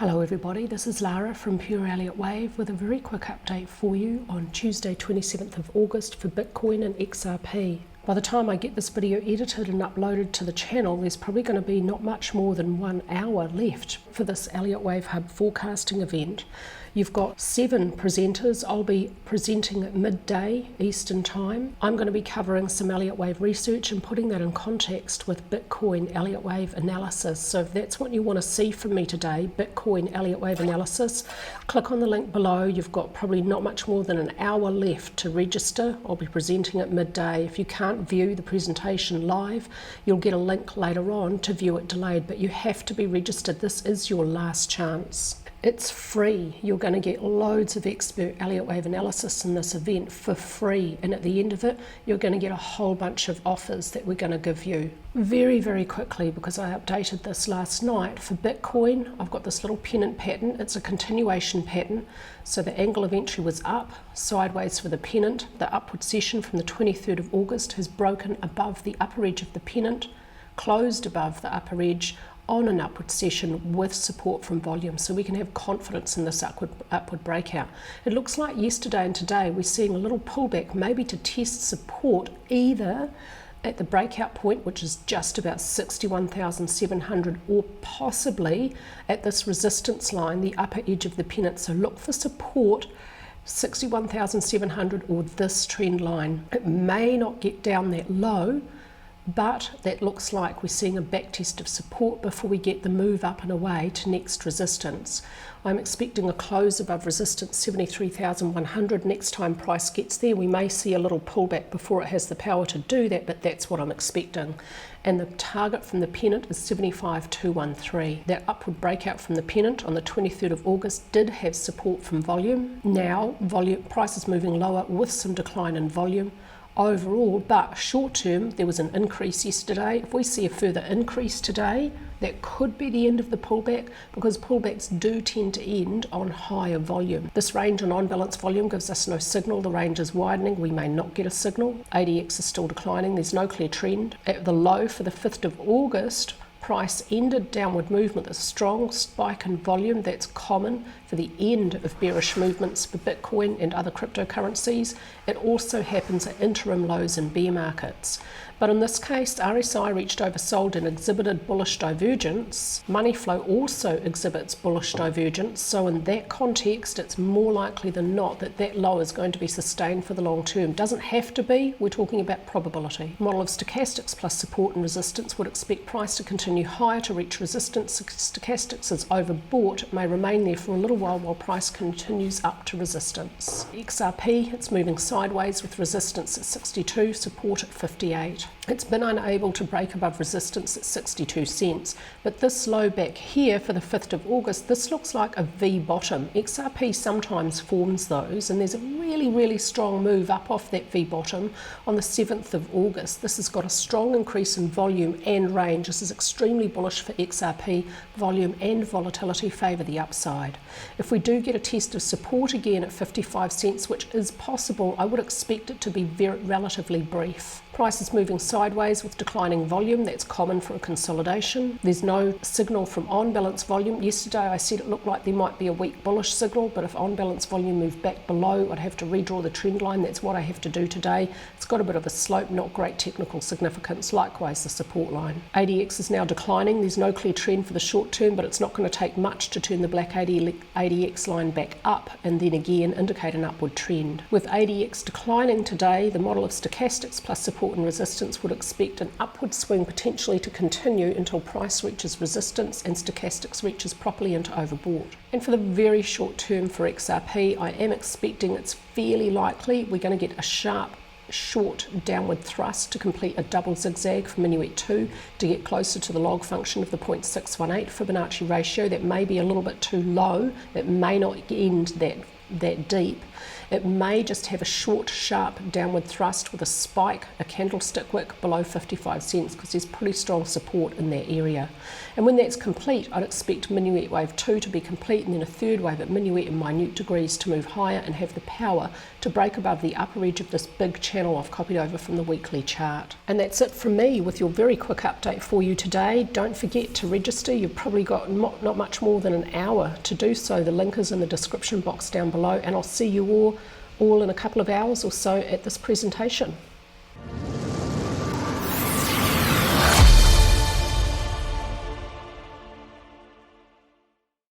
Hello everybody, this is Lara from Pure Elliott Wave with a very quick update for you on Tuesday 27th of August for Bitcoin and XRP. By the time I get this video edited and uploaded to the channel, there's probably going to be not much more than 1 hour left for this Elliott Wave Hub forecasting event. You've got 7 presenters. I'll be presenting at midday Eastern Time. I'm going to be covering some Elliott Wave research and putting that in context with Bitcoin Elliott Wave analysis. So if that's what you want to see from me today, Bitcoin Elliott Wave analysis, click on the link below. You've got probably not much more than an hour left to register. I'll be presenting at midday. If you can't view the presentation live, you'll get a link later on to view it delayed, but you have to be registered. This is your last chance. It's free. You're going to get loads of expert Elliott Wave analysis in this event for free, and at the end of it you're going to get a whole bunch of offers that we're going to give you. Very quickly, because I updated this last night, for Bitcoin I've got this little pennant pattern. It's a continuation pattern, so the angle of entry was up, sideways for the pennant. The upward session from the 23rd of August has broken above the upper edge of the pennant, closed above the upper edge on an upward session with support from volume, so we can have confidence in this upward breakout. It looks like yesterday and today we're seeing a little pullback, maybe to test support either at the breakout point, which is just about 61,700, or possibly at this resistance line, the upper edge of the pennant. So look for support 61,700 or this trend line. It may not get down that low, but that looks like we're seeing a backtest of support before we get the move up and away to next resistance. I'm expecting a close above resistance 73,100. Next time price gets there, we may see a little pullback before it has the power to do that, but that's what I'm expecting. And the target from the pennant is 75,213. That upward breakout from the pennant on the 23rd of August did have support from volume. Now price is moving lower with some decline in volume overall, but short term there was an increase yesterday. If we see a further increase today, that could be the end of the pullback, because pullbacks do tend to end on higher volume. This range on on-balance volume gives us no signal. The range is widening. We may not get a signal. ADX is still declining. There's no clear trend. At the low for the 5th of August, price ended downward movement, a strong spike in volume. That's common for the end of bearish movements for Bitcoin and other cryptocurrencies. It also happens at interim lows in bear markets. But in this case, RSI reached oversold and exhibited bullish divergence. Money flow also exhibits bullish divergence. So in that context, it's more likely than not that that low is going to be sustained for the long term. Doesn't have to be. We're talking about probability. Model of stochastics plus support and resistance would expect price to continue higher to reach resistance. Stochastics is overbought. It may remain there for a little while price continues up to resistance. XRP, it's moving sideways with resistance at 62, support at 58. It's been unable to break above resistance at 62 cents, but this low back here for the 5th of August, this looks like a V bottom. XRP sometimes forms those, and there's a really strong move up off that V bottom on the 7th of August. This has got a strong increase in volume and range. This is extremely bullish for XRP. Volume and volatility favour the upside. If we do get a test of support again at 55 cents, which is possible, I would expect it to be relatively brief. Price is moving sideways with declining volume. That's common for a consolidation. There's no signal from on-balance volume. Yesterday I said it looked like there might be a weak bullish signal, but if on-balance volume moved back below, I'd have to redraw the trend line. That's what I have to do today. It's got a bit of a slope, not great technical significance. Likewise, the support line. ADX is now declining. There's no clear trend for the short term, but it's not going to take much to turn the black ADX line back up and then again indicate an upward trend. With ADX declining today, the model of stochastics plus support and resistance would expect an upward swing potentially to continue until price reaches resistance and stochastics reaches properly into overbought. And for the very short term for XRP, I am expecting it's fairly likely we're going to get a sharp short downward thrust to complete a double zigzag from minuet 2 to get closer to the log function of the 0.618 Fibonacci ratio. That may be a little bit too low. That may not end that deep. It may just have a short, sharp downward thrust with a spike, a candlestick wick below 55 cents, because there's pretty strong support in that area. And when that's complete, I'd expect minuet wave 2 to be complete, and then a third wave at minuet in minute degrees to move higher and have the power to break above the upper edge of this big channel I've copied over from the weekly chart. And that's it from me with your very quick update for you today. Don't forget to register. You've probably got not much more than an hour to do so. The link is in the description box down below, and I'll see you all in a couple of hours or so at this presentation.